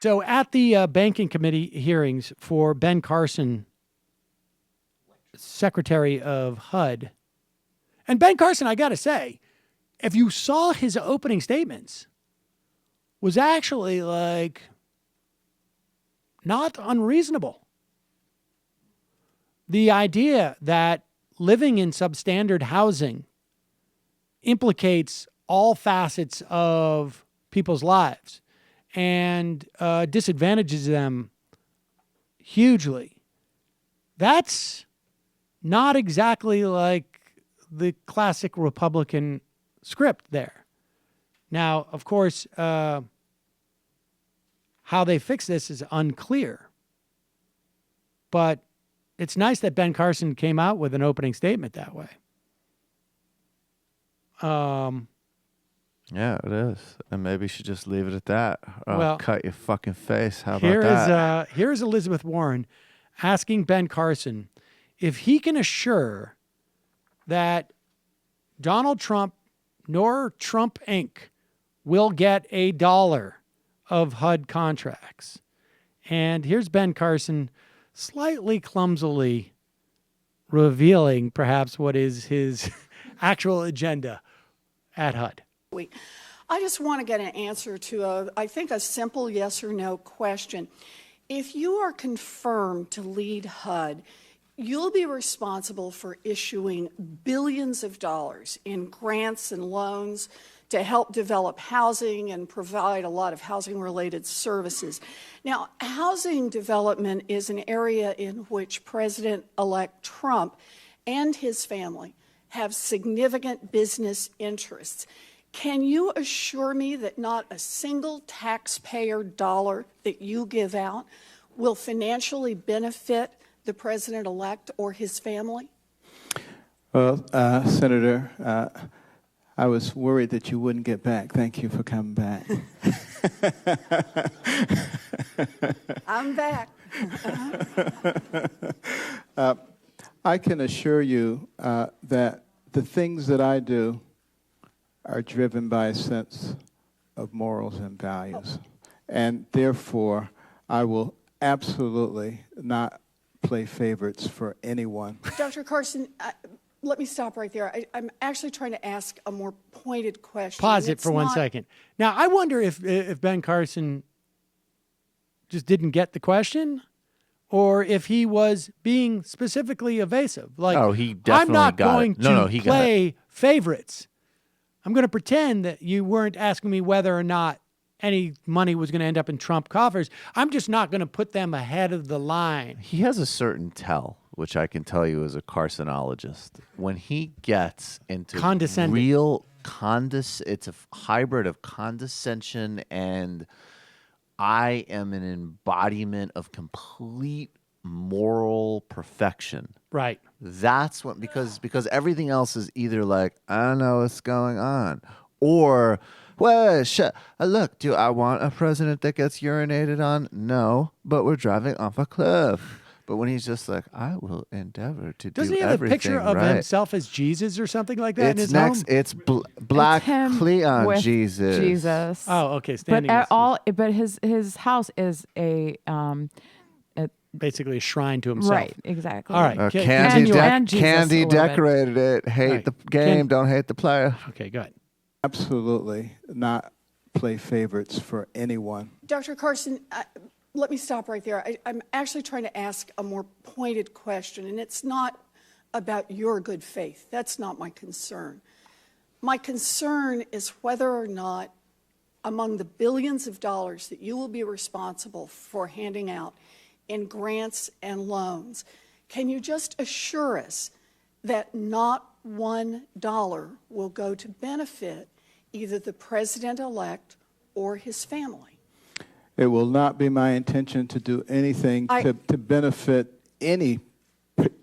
So at the banking committee hearings for Ben Carson, Secretary of HUD, and Ben Carson, I got to say, if you saw his opening statements, was actually like not unreasonable. The idea that living in substandard housing implicates all facets of people's lives and disadvantages them hugely. That's not exactly like the classic Republican script there. Now, of course, how they fix this is unclear. But it's nice that Ben Carson came out with an opening statement that way. Yeah, it is. And maybe you should just leave it at that. Well, cut your fucking face. How about that? Here's Elizabeth Warren asking Ben Carson if he can assure that Donald Trump nor Trump Inc. will get $1 of HUD contracts. And here's Ben Carson slightly clumsily revealing perhaps what is his actual agenda at HUD. I just want to get an answer to, I think, a simple yes or no question. If you are confirmed to lead HUD, you'll be responsible for issuing billions of dollars in grants and loans to help develop housing and provide a lot of housing-related services. Now, housing development is an area in which President-elect Trump and his family have significant business interests. Can you assure me that not a single taxpayer dollar that you give out will financially benefit the president-elect or his family? Well, Senator, I was worried that you wouldn't get back. Thank you for coming back. I'm back. I can assure you that the things that I do are driven by a sense of morals and values. And therefore, I will absolutely not play favorites for anyone. Dr. Carson, let me stop right there. I'm actually trying to ask a more pointed question. Pause it for 1 second. Now, I wonder if Ben Carson just didn't get the question or if he was being specifically evasive. Like, oh, he definitely I'm not got going it. No, to he got play favorites. I'm going to pretend that you weren't asking me whether or not any money was going to end up in Trump coffers. I'm just not going to put them ahead of the line. He has a certain tell, which I can tell you as a carcinologist. When he gets into real it's a hybrid of condescension and I am an embodiment of complete moral perfection. Right. That's what, because everything else is either like, I don't know what's going on, or, well, look, do I want a president that gets urinated on? No, but we're driving off a cliff. But when he's just like, I will endeavor to do everything right. Doesn't he have a picture of himself as Jesus or something like that in his home? It's Black Cleon Jesus. Jesus. Oh, okay. Standing but his house is basically a shrine to himself. Right, exactly. All right. Candy decorated it. Hate the game, don't hate the player. Okay, go ahead. Absolutely not play favorites for anyone. Dr. Carson, let me stop right there. I'm actually trying to ask a more pointed question, and it's not about your good faith. That's not my concern. My concern is whether or not among the billions of dollars that you will be responsible for handing out in grants and loans, can you just assure us that not $1 will go to benefit either the president-elect or his family? It will not be my intention to do anything to benefit any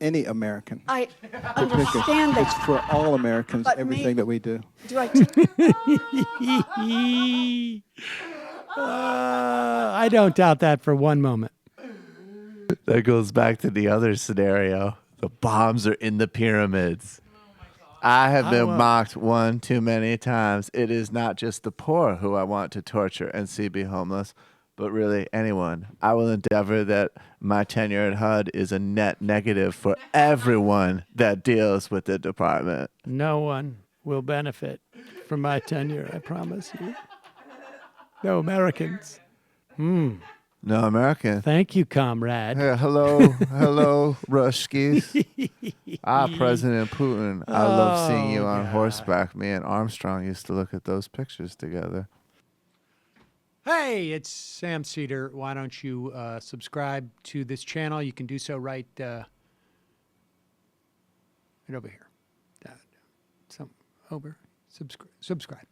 American. I understand that. It's for all Americans, but everything that we do. I don't doubt that for one moment. That goes back to the other scenario. The bombs are in the pyramids. I have been mocked one too many times. It is not just the poor who I want to torture and see be homeless, but really anyone. I will endeavor that my tenure at HUD is a net negative for everyone that deals with the department. No one will benefit from my tenure, I promise you. No Americans. No American. Thank you, comrade. Hey, hello, Ruskies. President Putin. I love seeing you on horseback. Me and Armstrong used to look at those pictures together. Hey, it's Sam Seder. Why don't you subscribe to this channel? You can do so right over here. Subscribe.